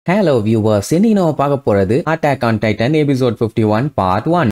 Hello viewers, இன்னைக்கு நம்ம பார்க்க போறது Attack on Titan episode 51 part 1.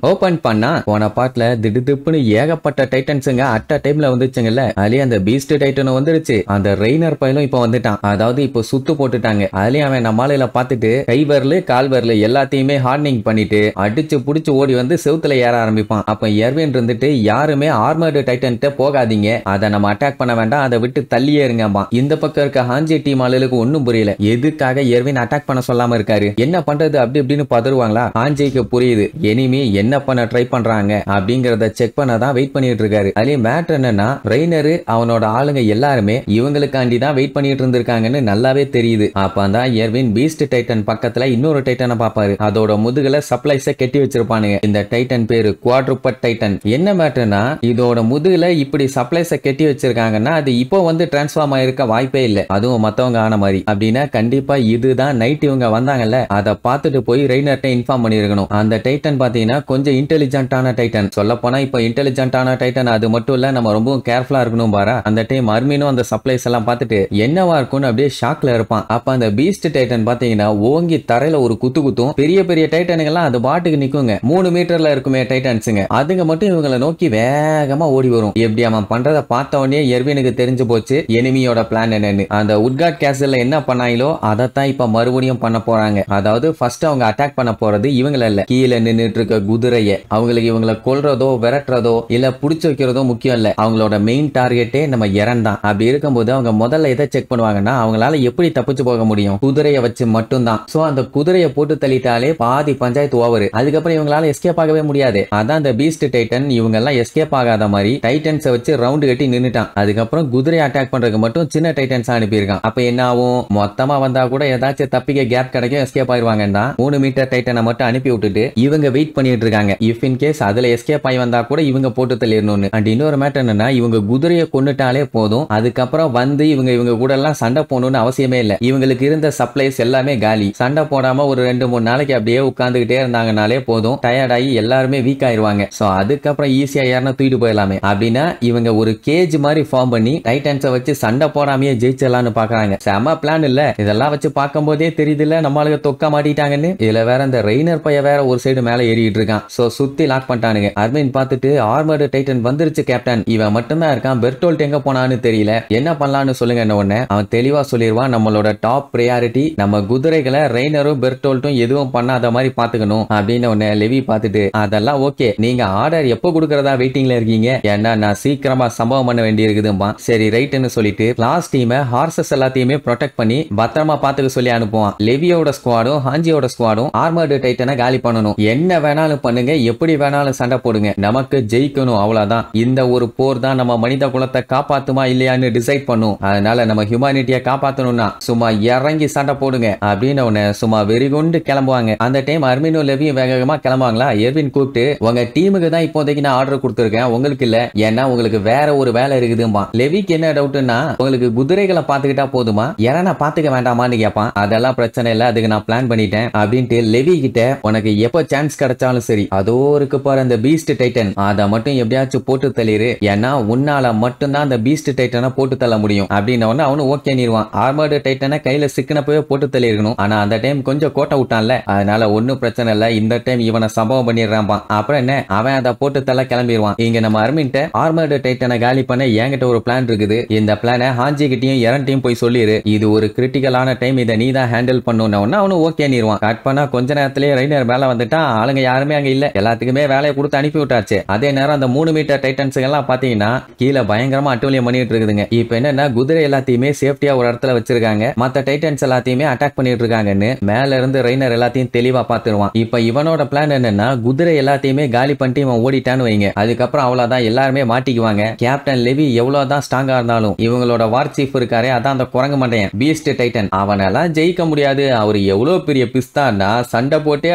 Open பண்ணா போன பார்ட்ல திடுதிப்புன்னு ஏகப்பட்ட டைட்டன்ஸுங்க அட்ட டைம்ல வந்துச்சுங்கல்ல. அதுலயே அந்த பீஸ்ட் டைட்டனும் வந்துருச்சு, அந்த ரெய்னர் பையலும் இப்ப வந்துட்டான். அதாவது இப்போ சுத்து போட்டுட்டாங்க. அதுலயும் அவன் நம்மாலையில பாத்துட்டு கை வரல கால் வரல எல்லாத்தையுமே ஹார்னிங் பண்ணிட்டு அடிச்சு புடிச்சு ஓடி வந்து செவுத்துல ஏற ஆரம்பிப்பான். அப்ப எர்வின் இருந்துட்டு யாருமே ஆர்மர்டு டைட்டன்ட்ட போகாதீங்க, அதை நம்ம அட்டாக் பண்ண வேண்டாம், அதை விட்டு தள்ளியே இருங்கம்மா. இந்த பக்கம் இருக்க ஹாஞ்சி டீம் ஆளுக்கு ஒன்னும் புரியல, எதுக்காக எர்வின் அட்டாக் பண்ண சொல்லாம இருக்காரு, என்ன பண்றது அப்படி இப்படின்னு பதறுவாங்களா. ஹாஞ்சிக்கு புரியுது எனிமி என்ன பண்ண ட்ரை பண்றாங்க அப்படிங்கறத செக் பண்ண தான் வெயிட் பண்ணிட்டு இருக்காரு. அதுலயே மேட்டர் என்னன்னா ரெய்னர் அவனோட ஆளுங்க எல்லாருமே இவங்களுக்காண்டி தான் வெயிட் பண்ணிட்டு இருந்திருக்காங்கன்னு நல்லாவே தெரியுது. அப்பதான் எர்வின் பீஸ்ட் டைட்டன் பக்கத்துல இன்னொரு டைட்டனை பாப்பாரு. அதோட முதுகுல சப்ளைஸ கெட்டி வச்சிருப்பானுங்க. இந்த டைட்டன் பேரு குவாட்ரூபட் டைட்டன். என்ன மேட்டர்னா இதோட முதுகுல இப்படி சப்ளைஸ கெட்டி வச்சிருக்காங்கன்னா அது இப்போ வந்து டிரான்ஸ்ஃபார்ம் ஆயிருக்க வாய்ப்பே இல்ல, அதுவும் மத்தவங்க ஆன மாதிரி. அப்படின்னா கண்டிப்பா இதுதான் நைட் இவங்க வந்தாங்கல்ல, அதை பார்த்துட்டு போய் ரெய்னர்ட்ட இன்ஃபார்ம் பண்ணிருக்கணும். அந்த டைட்டன் பாத்தீங்கன்னா கொஞ்சம் இன்டெலிஜென்ட்டான டைட்டன். சொல்ல போனா இப்போ இன்டெலிஜென்ட்டான டைட்டன். அது மட்டும் இல்ல நம்ம ரொம்ப கேர்ஃபுல்லா இருக்கணும் பாரா. அந்த டைம் அர்மினும் அந்த சப்ளைஸ் எல்லாம் பார்த்துட்டு என்னவா இருக்கும்னு அப்படியே ஷாக்ல இருப்பான். அப்ப அந்த பீஸ்ட் டைட்டன் பாத்தீங்கன்னா ஓங்கி தரையில ஒரு குத்து குத்தும். பெரிய பெரிய டைட்டனுங்கெல்லாம் அது பாட்டுக்கு நிக்குங்க. 3 மீட்டர்ல இருக்குமே டைட்டன்ஸுங்க, அதுங்க மட்டும் இவங்களை நோக்கி வேகமா ஓடி வரும். எப்படி அவன் பண்றத பார்த்த உடனே எர்வினுக்கு தெரிஞ்சு போச்சு எனிமியோட பிளான் என்னன்னு. அந்த உட்கார்ட் கேசல்ல என்ன பண்ணாங்களோ அதைத்தான் இப்ப மறுபடியும் பண்ண போறாங்க. அதாவது ஃபர்ஸ்ட் அவங்க அட்டாக் பண்ண போறது இவங்கள இல்ல, கீழே நின்றுட்டு இருக்க குதிரைய. அவங்களுக்கு இவங்களை கொல்றதோ விரட்டுறதோ இல்ல புடிச்சு வைக்கிறதோ முக்கியம் இல்ல, அவங்களோட மெயின் டார்கெட்டே நம்ம இறந்தான். அப்படி இருக்கும்போது அவங்க முதல்ல எதை செக் பண்ணுவாங்கன்னா அவங்களால எப்படி தப்பிச்சு போக முடியும், குதிரையை வச்சு மட்டும்தான். சோ அந்த குதிரையை போட்டு தள்ளிட்டாலே பாதி பஞ்சாயத்து ஓவர். அதுக்கப்புறம் இவங்களால எஸ்கேப் ஆகவே முடியாது. அதான் அந்த பீஸ்ட் டைட்டன் இவங்க எல்லாம் எஸ்கேப் ஆகாத மாதிரி டைட்டன்ஸை வச்சு ரவுண்ட் கட்டி நின்னுட்டான். அதுக்கப்புறம் குதிரை அட்டாக் பண்றதுக்கு மட்டும் சின்ன டைட்டன்ஸ் அனுப்பியிருக்கான். அப்ப என்ன ஆகும், மொத்தமா வந்தா கூட ஏதாச்சும் தப்பிக்க கேப் கிடைக்கும், எஸ்கேப் ஆயிருவாங்கன்னா 3 மீட்டர் டைட்டனை மட்டும் அனுப்பி விட்டுட்டு இவங்க வெயிட் பண்ணிட்டு இருக்காங்க. இஃப் இன் கேஸ் அதுல எஸ்கேப் ஆகி வந்தா கூட இவங்க போட்டு தள்ளிடணும்னு. அண்ட் இன்னொரு மேட்டர் என்னன்னா இவங்க குதிரையை கொண்டுட்டாலே போதும், அதுக்கப்புறம் வந்து இவங்க கூட எல்லாம் சண்டை போடணும்னு அவசியமே இல்ல. இவங்களுக்கு இருந்த சப்ளைஸ் எல்லாமே காலி. சண்டை போடாம ஒரு 2-3 நாளைக்கு அப்படியே உட்கார்ந்துகிட்டே இருந்தாங்கனாலே போதும், டயர்ட் ஆகி எல்லாருமே வீக் ஆயிருவாங்க. சோ அதுக்கப்புறம் ஈஸியா யாருன்னா தூக்கிட்டு போயிடலாமே. அப்படின்னா இவங்க ஒரு கேஜ் மாதிரி ஃபார்ம் பண்ணி டைட்டன்ஸை வச்சு சண்டை போடாமையே ஜெயிச்சிடலாம்னு பாக்குறாங்க. செம பிளான் இல்ல, இதெல்லாம் வச்சு பார்க்கும் போதே தெரியுது இல்ல நம்மளுக்கு தொக்க மாட்டிட்டாங்கன்னு. இதுல வேற இந்த ரெய்னர் பைய வேற ஒரு சைடு மேல ஏறிட்டு இருக்கான். சோ சுத்தி லாக் பண்ணிட்டானுங்க. அர்மின் பார்த்துட்டு ஆர்மர்டு டைட்டன் வந்துருச்சு கேப்டன், இவன் மட்டும் தான் இருக்கான், பெர்டோல்ட் எங்க போனான்னு தெரியல, என்ன பண்ணலாம்னு சொல்லுங்க. என்ன ஒண்ணு அவன் தெளிவா சொல்லிடுவான், நம்மளோட டாப் பிரையாரிட்டி நம்ம குதிரைகளை ரெய்னரும் பெர்டோல்ட்டும் எதுவும் பண்ணாத மாதிரி பாத்துக்கணும் அப்படின்னு ஒண்ணு. லெவி பார்த்துட்டு அதெல்லாம் ஓகே, நீங்க ஆர்டர் எப்போ கொடுக்கறதா வெயிட்டிங்ல இருக்கீங்க, ஏன்னா நான் சீக்கிரமா சம்பவம் பண்ண வேண்டி இருக்குதும்பா. சரி ரைட்னு சொல்லிட்டு கிளாஸ் டீமை ஹார்சஸ் எல்லாத்தையுமே ப்ரொடெக்ட் பண்ணி பத்திரமா பாத்துக்க சொல்லி அனுப்புவான். லெவியோட ஸ்குவாடும் ஹாஞ்சியோட ஸ்குவாடும் ஆர்மர்டு டைட்டனை காலி பண்ணணும், என்ன வேணாலும் பண்ணுங்க, எப்படி வேணாலும் சண்டை போடுங்க, நமக்கு ஜெயிக்கணும் அவ்வளவுதான். இந்த ஒரு போர் தான் நம்ம மனித குலத்தை காப்பாத்துமா இல்லையான்னு டிசைட் பண்ணும். அதனால நம்ம ஹியூமானிட்டியை காப்பாத்தணும்னா சும்மா இறங்கி சண்டை போடுங்க அப்படின்னு உடனே சும்மா வெறிகொண்டு கிளம்புவாங்க. அந்த டைம் அர்மினும் லெவியும் வேகமா கிளம்புவாங்களா. எர்வின் கூப்பிட்டு உங்க டீமுக்கு தான் இப்போதைக்கு நான் ஆர்டர் கொடுத்துருக்கேன், உங்களுக்கு இல்ல, ஏன்னா உங்களுக்கு வேற ஒரு வேலை இருக்குதும்பா. லெவிக்கு என்ன டவுட்னா உங்களுக்கு குதிரைகளை பாத்துக்கிட்டா போதுமா, யாரா பாத்துக்க வேண்டாமான்னு கேட்பான். அதெல்லாம் பிரச்சனை இல்ல, அதுக்கு நான் பிளான் பண்ணிட்டேன் அப்படின்ட்டு லெவி கிட்ட உனக்கு எப்ப சான்ஸ் கிடைச்சாலும் சரி அதோ இருக்கு பாரு அந்த பீஸ்ட் டைட்டன், அதை மட்டும் எப்படியாச்சும் போட்டு தள்ளிரு, ஏன்னா உன்னால மட்டும்தான் அந்த பீஸ்ட் டைட்டனை போட்டு தள்ள முடியும் அப்படின்னு அவனு ஓகே நிறுவான். ஆர்மர்டு டைட்டனை கையில சிக்கனப்பவே போட்டு தள்ளி இருக்கணும். ஆனா அந்த டைம் கொஞ்சம் கோட்டை விட்டான்ல, அதனால ஒன்னும் பிரச்சனை இல்ல, இந்த டைம் இவனை சம்பவம் பண்ணிடுறான். அப்புறம் என்ன அவன் அதை போட்டு தள்ள கிளம்பிடுவான். இங்க நம்ம அர்மின்ட்ட ஆர்மர்டு டைட்டனை காலி பண்ண என்கிட்ட ஒரு பிளான் இருக்குது, இந்த பிளானை ஹாஞ்சி கிட்டையும் எரண்டையும் போய் சொல்லிரு, இது ஒரு கிரிட்டிக்கலான டைம், இதை நீ தான் ஹேண்டில் பண்ணணும். அவனு ஓகே நிறுவான். கட் பண்ணா கொஞ்ச நேரத்திலேயே ரெய்னர் மேல வந்துட்டான். ஆளுங்க யாருமே அங்க இல்ல, எல்லாத்துக்குமே வேலையை கொடுத்து அனுப்பி விட்டாச்சு. அதே நேரம் அந்த 3 மீட்டர் டைட்டன்ஸ் எல்லாம் பாத்தீங்கன்னா கீழே பயங்கரமா அட்டூழியம் பண்ணிட்டு இருக்குதுங்க. இப்ப என்னன்னா குதிரை எல்லாத்தையுமே சேஃப்டியா ஒரு இடத்துல வச்சிருக்காங்க, மத்த டைட்டன்ஸ் எல்லாத்தையுமே அட்டாக் பண்ணிட்டு இருக்காங்கன்னு மேல இருந்து ரெய்னர் எல்லாத்தையும் தெளிவா பாத்துருவான். இப்ப இவனோட பிளான் என்னன்னா குதிரை எல்லாத்தையுமே காலி பண்ணிட்டு இவன் ஓடிட்டான்னு வைங்க, அதுக்கப்புறம் அவ்வளவுதான் எல்லாருமே மாட்டிக்குவாங்க. கேப்டன் லெவி எவ்வளவுதான் ஸ்ட்ராங்கா இருந்தாலும் இவங்களோட வார் சீஃப் இருக்காரே அதான் அந்த குரங்கு மண்டையன் பீஸ்ட் டைட்டன், அவனெல்லாம் ஜெயிக்க முடியாது, அவர் எவ்வளவு பெரிய பிஸ்தான்னா சண்டை போட்டே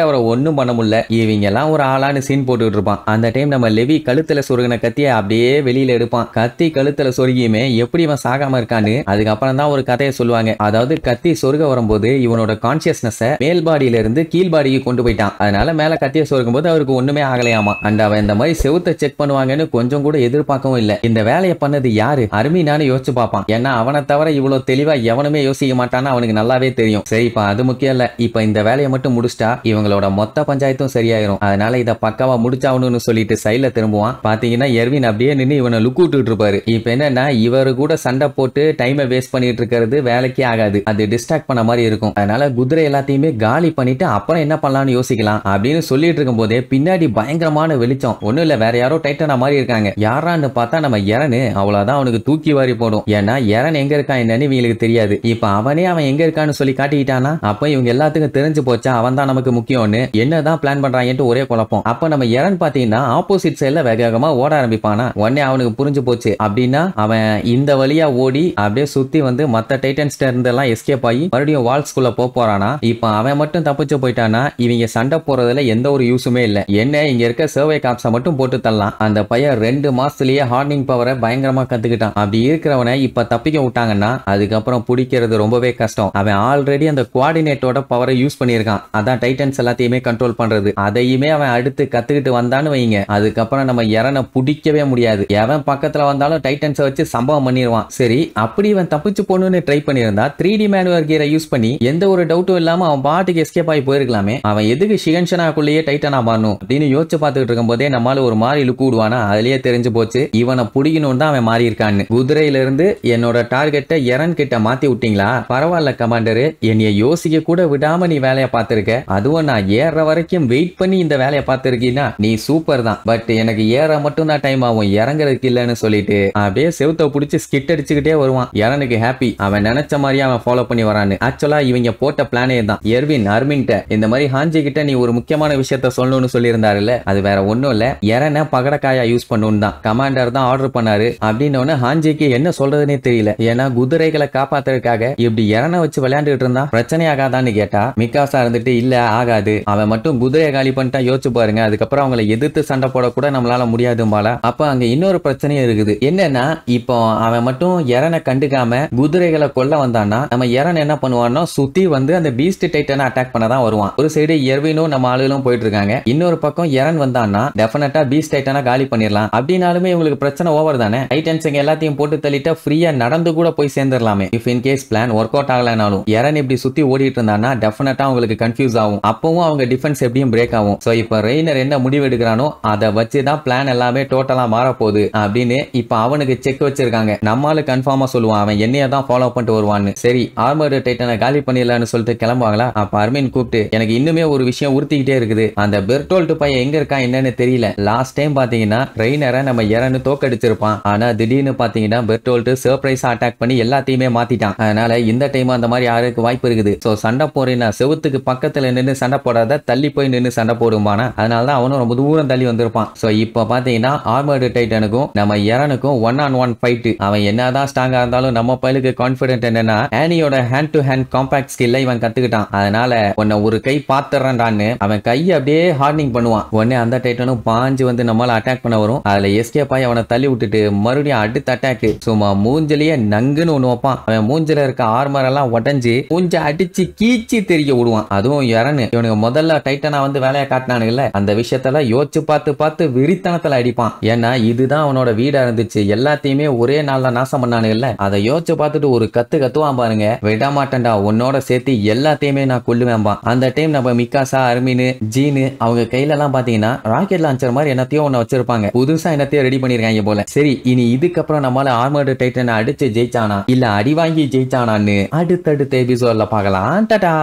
அவரை ஒண்ணும் பண்ண முடியல, இவங்க எல்லாம் தான் ஒரு ஆளான்னு சீன் போட்டுட்டு இருப்பான். அந்த டைம் நம்ம லெவி கழுத்துல சொருகின கத்தியை அப்படியே வெளியில எடுப்பான். கத்தி கழுத்துல சொருகியுமே எப்படி இவன் சாகாம இருக்கான்னு அதுக்கப்புறம் தான் ஒரு கதையை சொல்லுவாங்க. அதாவது கத்தி சொருக வரும்போது இவனோட கான்சியஸ்னஸ் மேல் பாடியில இருந்து கீழ் பாடிக்கு கொண்டு போயிட்டான். அதனால மேல கத்தியை சொருகும் போது அவருக்கு ஒண்ணுமே ஆகலையாமா. அண்ட் அவன் இந்த மாதிரி செவுத்த செக் பண்ணுவாங்கன்னு கொஞ்சம் கூட எதிர்பார்க்கவும் இல்ல. இந்த வேலையை பண்ணது யாரு, அருமீனான்னு யோசிச்சு பார்ப்பான். ஏன்னா அவனை தவிர இவ்வளவு தெளிவா எவனுமே யோசிக்க மாட்டான்னு அவனுக்கு நல்லாவே தெரியும். சரி, இப்ப அது முக்கியம் இல்ல. இப்ப இந்த வேலையை மட்டும் முடிச்சிட்டா இவங்களோட மொத்த பஞ்சாயத்தும் சரியாயிரும். அதனால இத பக்காவா முடிச்சாவணும்னு சொல்லிட்டு சைட்ல திரும்புவான். பாத்தீங்கன்னா எர்வின் அப்படியே நின்று இவனை லுக் விட்டுட்டு இருப்பாரு. இப்ப என்னன்னா இவரு கூட சண்டை போட்டு டைமை வேஸ்ட் பண்ணிட்டு இருக்கிறது வேலைக்கே ஆகாது. அது டிஸ்ட்ராக்ட் பண்ண மாதிரி இருக்கும். அதனால குதிரை எல்லாத்தையுமே காலி பண்ணிட்டு அப்புறம் என்ன பண்ணலாம்னு யோசிக்கலாம் அப்படின்னு சொல்லிட்டு இருக்கும் போதே பின்னாடி பயங்கரமான வெளிச்சம். ஒண்ணும் இல்ல, வேற யாரோ டைட்டனா மாதிரி இருக்காங்க. யாரான்னு பார்த்தா நம்ம எரனு. அவ்வளவுதான், அவனுக்கு தூக்கி வாரி போடும். ஏன்னா எரன் எங்க இருக்கான் என்னன்னு இவங்களுக்கு தெரியாது. இப்ப அவனே அவன் எங்க இருக்கான்னு சொல்லி காட்டிக்கிட்டானா அப்ப இவங்க எல்லாத்துக்கும் தெரிஞ்சு போச்சா அவன் தான் நமக்கு முக்கியம்னு. என்னதான் பிளான் பண்றாங்கன்னு ஒரே குழப்பம். அப்ப நம்ம எரன் பாத்தீங்கன்னா ஆப்போசிட் சைட்ல வேகமா ஓட ஆரம்பிப்பானா. உடனே அவனுக்கு புரிஞ்சு போச்சு. அப்படின்னா அவன் இந்த வழியா ஓடி அப்படியே சுத்தி வந்து மத்த டைட்டன்ஸ்ட இருந்து எல்லாம் எஸ்கேப் ஆகி மறுபடியும் வால்ஸ்குள்ள போறானா. இப்ப அவன் மட்டும் தப்பிச்சு போயிட்டானா இவங்க சண்டை போறதுல எந்த ஒரு யூஸுமே இல்ல. என்ன இங்க இருக்க சர்வே காப்ஸை மட்டும் போட்டு தள்ளலாம். அந்த பையன் 2 மாசத்துலயே ஹார்னிங் பவரை பயங்கரமா கத்துக்கிட்டான். அப்படி இருக்கிறவனை இப்ப தப்பிக்க விட்டாங்கன்னா அதுக்கப்புறம் பிடிக்கிறது ரொம்பவே கஷ்டம். அவன் ஆல்ரெடி அந்த குவாடினேட்டோட பவரை யூஸ் பண்ணியிருக்கான். அதான் டைட்டன்ஸ் எல்லாத்தையுமே கண்ட்ரோல் பண்றது. அதையுமே அவன் அடுத்து கத்துக்கிட்டு வந்தான்னு வைங்க, அதுக்கப்புறம் நம்ம எரனை பிடிக்கவே முடியாது. எவன் பக்கத்துல வந்தாலும் டைட்டன்ஸை வச்சு சம்பவம் பண்ணிடுவான். சரி, அப்படி இவன் தப்பிச்சு போகணும்னு ட்ரை பண்ணியிருந்தா 3D மேனுவர் கியரை யூஸ் பண்ணி எந்த ஒரு டவுட்டும் இல்லாம அவன் பாட்டுக்கு எஸ்கேப் ஆகி போயிருக்கலாமே. அவன் எதுக்கு ஷிகன்ஷனாக்குள்ளேயே டைட்டனா மாறணும் அப்படின்னு யோசிச்சு பார்த்துட்டு இருக்கும் போதே நம்மளால ஒரு மாதிரி லுக்கு விடுவானா. அதுலயே தெரிஞ்சு போச்சு இவனை பிடிக்கணும் தான் அவன் மாறி இருக்கான்னு. குதிரையில இருந்து என்னோட டார்கெட்டை எரன் கிட்ட மாத்தி விட்டீங்களா, பரவாயில்ல கமாண்டரு, என்னைய யோசிக்க கூட விடாம நீ வேலையை பார்த்திருக்க. அதுவும் நான் ஏற வரைக்கும் வெயிட் பண்ணி இந்த வேலையை பார்த்திருக்கீன்னா நீ சூப்பர் தான். பட் எனக்கு ஏற மட்டும் தான் டைம் ஆகும், இறங்குறதுக்கு இல்லன்னு சொல்லிட்டு அப்படியே செவுத்த பிடிச்சி ஸ்கிட் அடிச்சுக்கிட்டே வருவான். எரனுக்கு ஹாப்பி, அவன் நினைச்ச மாதிரியே அவன் ஃபாலோ பண்ணி வரான்னு. ஆக்சுவலா இவங்க போட்ட பிளானே தான். எர்வின் அர்மின்ட்ட இந்த மாதிரி ஹாஞ்சி கிட்ட நீ ஒரு முக்கியமான விஷயத்த சொல்லணும்னு சொல்லியிருந்தாருல்ல, அது வேற ஒண்ணும் இல்ல, எரனை பகடக்காயா யூஸ் பண்ணணும் தான். கமாண்டர் தான் ஆர்டர் பண்ணாரு அப்படின்னு ஹாஞ்சிக்கு என்ன சொல்றதுன்னே தெரியல. ஏன்னா குதிரைகளை காப்பாத்துறதுக்காக இப்படி எரனை வச்சு விளையாண்டுட்டு இருந்தா பிரச்சனை ஆகாதான்னு கேட்டா மிக்காசா இருந்துட்டு இல்ல ஆகாது, அவன் மட்டும் குதிரையை காலி பண்ணிட்டா யோசிச்சு பாருங்க, அதுக்கப்புறம் அவங்களை எதிர்த்து சண்டை போட கூட நம்மளால முடியாதும்பால. அப்ப அங்க இன்னொரு பிரச்சனையும் இருக்குது. என்னன்னா இப்போ அவன் மட்டும் எரனை கண்டுக்காம குதிரைகளை கொல்ல வந்தான்னா நம்ம எரன் என்ன பண்ணுவான்னா சுத்தி வந்து அந்த பீஸ்ட் டைட்டனை அட்டாக் பண்ணதான் வருவான். ஒரு சைடு எர்வினும் நம்ம ஆளுகளும் போயிட்டு இருக்காங்க, இன்னொரு பக்கம் எரன் வந்தான்னா டெஃபினட்டா பீஸ்ட் டைட்டனை காலி பண்ணிடலாம். அப்படினாலுமே இவங்களுக்கு பிரச்சனை ஓவர் தானே. டைட்டன்ஸ் எல்லாத்தையும் போட்டு தள்ளிட்டா ஃப்ரீயா நடந்து கூட போய் சேர்ந்துடலாமே. If in case plan work out ஆகலனாலும் எரன் இப்படி சுத்தி ஓடிட்டு இருந்தான்னா டெஃபினட்டா அவங்களுக்கு கன்ஃபியூஸ் ஆகும். அப்பவும் அவங்க டிஃபென்ஸ் எப்படியும் பிரேக் ஆகும். சோ இப்ப ரெய்னர் என்ன முடிவு எடுக்கிறானோ அதை வச்சுதான் பிளான் எல்லாமே டோட்டலா மாற போகுது அப்படின்னு இப்ப அவனுக்கு செக் வச்சிருக்காங்க. நம்மால கன்ஃபார்மா சொல்லுவான் அவன் என்னைய தான் ஃபாலோ பண்ணிட்டு வருவான்னு. சரி, ஆர்மர்டு டைட்டனை காலி பண்ணிடலாம்னு சொல்லிட்டு கிளம்புவாங்களா. அப்ப அர்மின் கூப்பிட்டு எனக்கு இன்னுமே ஒரு விஷயம் உறுத்திக்கிட்டே இருக்குது, அந்த பெர்டோல்ட் பையன் எங்க இருக்கான் என்னன்னு தெரியல. லாஸ்ட் டைம் பாத்தீங்கன்னா ரெய்னரை நம்ம எரனு தோக்கடிச்சிருப்பான். ஆனா திடீர்னு பாத்தீங்கன்னா பெர்டோல்ட் சர்ப்ரைஸா அட்டாக் பண்ணி எல்லாத்தையுமே மாத்திட்டான். அதனால இந்த டைம் அந்த மாதிரி யாருக்கு வாய்ப்பு இருக்குது. சோ சண்டை போறேன்னா செவுத்துக்கு பக்கத்துல நின்று சண்டை போடாத, தள்ளி போய் நின்று சண்டை போடுவானா. அதனாலதான் அவனும் ரொம்ப தூரம் தள்ளி வந்திருப்பான். சோ இப்ப பாத்தீங்கன்னா ஆர்மர்டு டைட்டனுக்கும் நம்ம எரனுக்கும் 1-on-1 ஃபைட். அவன் என்னதான் ஸ்ட்ராங்கா இருந்தாலும் நம்ம பையலுக்கு கான்பிடென்ட் என்னன்னா ஆனியோட ஹேண்ட் டு ஹேண்ட் காம்பாக்ட் ஸ்கில்ல இவன் கத்துக்கிட்டான். அதனால உன்னை ஒரு கை பாத்துறான்னு அவன் கையை அப்படியே ஹார்னிங் பண்ணுவான். உடனே அந்த டைட்டனும் பாஞ்சு வந்து நம்மளால அட்டாக் பண்ண வரும். அதுல எஸ்கேப் ஆகி அவனை தள்ளி விட்டுட்டு மறுபடியும் அடுத்த அட்டாக் சும்மா மூஞ்சிலேயே நங்குன்னு ஒண்ணு வைப்பான். அவன் மூஞ்சில இருக்க ஆர்மர் எல்லாம் உடஞ்சி மூஞ்ச அடிச்சு கீச்சி தெரிய விடுவான். அதுவும் எரனு இவனுக்கு முதல்ல டைட்டனா வந்து வேலையை காட்டினானுங்கல்ல, அந்த விஷயத்தெல்லாம் யோசிச்சு பார்த்து பார்த்து விரித்தனத்துல அடிப்பான். ஏன்னா இதுதான் அவனோட வீடா இருந்துச்சு, எல்லாத்தையுமே ஒரே நாள்ல நாசம் பண்ணானுங்கல்ல, அதை யோசிச்சு பார்த்துட்டு ஒரு கத்துவான் பாருங்க, விட மாட்டேன்டா உன்னோட சேர்த்து எல்லாத்தையுமே நான் கொல்லுவேன்பான். அந்த டைம் நம்ம மிக்காசா அர்மின் ஜீனு அவங்க கையில எல்லாம் பாத்தீங்கன்னா ராக்கெட் லான்ச்சர் மாதிரி என்னத்தையோ ஒண்ணு வச்சிருப்பாங்க. புதுசா என்னத்தையோ ரெடி பண்ணிருக்காங்க போல. சரி, இனி இதுக்கப்புறம் நம்மளால ஆர்மர்டு டைட்டனை அடிச்சு ஜெயிச்சானா இல்ல அடி வாங்கி ஜெயிச்சானான்னு அடுத்தடுத்த எபிசோட்ல பார்க்கலாம். டாடா.